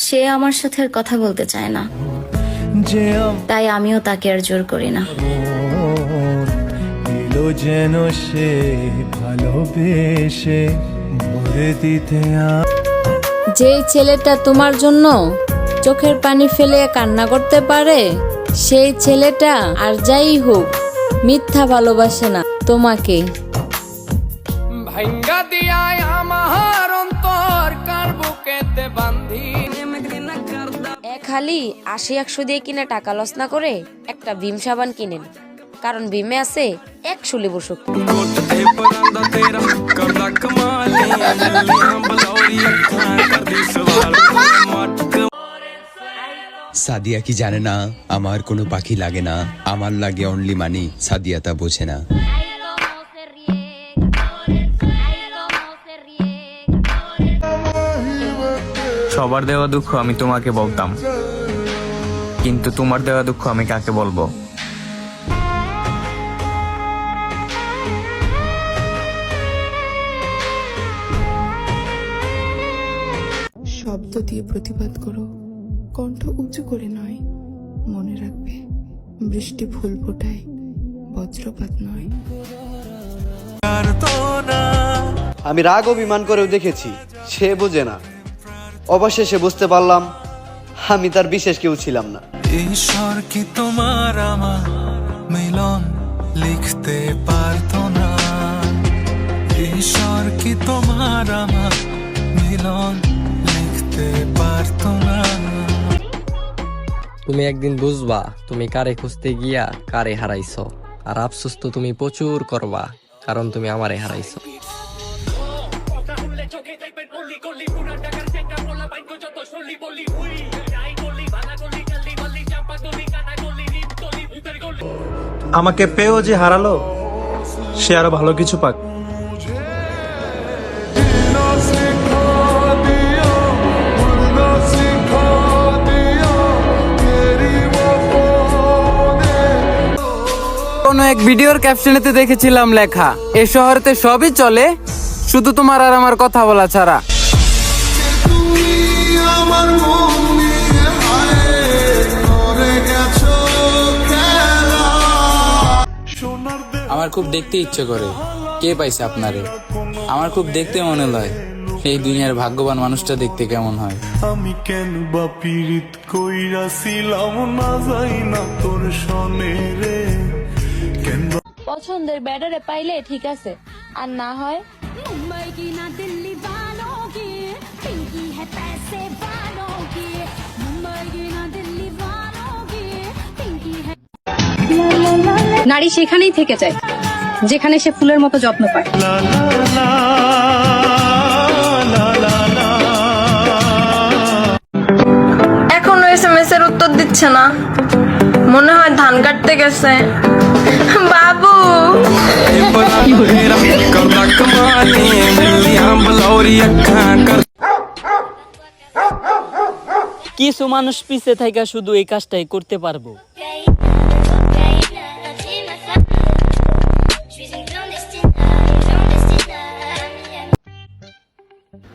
সে আমার সাথে আর কথা বলতে চায় না, তাই আমিও তাকে আর জোর করি না। যেন সে ভালোবেসে ভরে দিতে যে ছেলেটা তোমার জন্য চোখের পানি ফেলে কান্না করতে পারে, সেই ছেলেটা আর যাই হোক মিথ্যা ভালোবাসে না তোমাকে। ভাঙ্গা দিয়ায় আমার অন্তর কার বুকেতে বান্ধি। খালি ৮০-১০০ দিয়ে কিনে টাকা লস না করে একটা ভীম সাবান কিনেন, কারণ ভীমে আছে ১০০ লেবুর শক্তি। সাদিয়া কি জানে না আমার কোনো পাখি লাগে না, আমার লাগে অনলি মানি, সাদিয়া তা বোঝে না। সবার দেওয়া দুঃখ আমি তোমাকে বলতাম, কিন্তু তোমার দেওয়া দুঃখ আমি কাকে বলবো? শব্দ দিয়ে প্রতিবাদ করো, কণ্ঠ উঁচু করে নয়। মনে রাখবে, বৃষ্টি ফুল ফোটায়, বজ্রপাত নয়। আমি রাগ অভিমান করেও দেখেছি, সে বোঝে না। অবশেষে বুঝতে পারলাম আমি তার বিশেষ কেউ ছিলাম না। ঈশ্বর কি তোমার আমার মিলন লিখতে পারতো না? ঈশ্বর কি তোমার আমার মিলন লিখতে পারতো না? তুমি একদিন বুঝবা তুমি কারে খুঁজতে গিয়া কারে হারাইছো, আর আফসোস তো তুমি প্রচুর করবা, কারণ তুমি আমারে হারাইছো। আমাকে পেয়েও যে হারালো, সে আরো ভালো কিছু পাক। কোনো এক ভিডিওর ক্যাপশনেতে দেখেছিলাম লেখা, এ শহরেতে সবই চলে, শুধু তোমার আর আমার কথা বলা ছাড়া। আমার খুব দেখতে ইচ্ছে করে, কে পাইছে আপনারে? আমার খুব দেখতে মনে লয় এই দুনিয়ার ভাগ্যবান মানুষটা দেখতে কেমন হয়। আমি কেন বা পীড়িত কইরাছিলাম না যাই না তোর সনে রে। পছন্দের ব্যাটারে পাইলে ঠিক আছে, আর না হয় নারী সেখানেই থেকে যায় যেখানে সে ফুলের মতো যত্ন পায়। এখনো SMS এর উত্তর দিচ্ছে না, মনে হয় ধান কাটতে গেছে। বাবু কিছু মানুষ পিছে থাইকা শুধু এই কাজটাই করতে পারবো।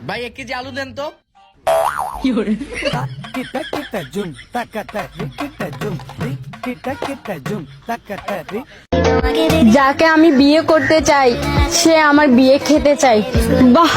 ভাই 1 কেজি আলু দেন তো। যাকে আমি বিয়ে করতে চাই সে আমার বিয়ে খেতে চাই। বাহ।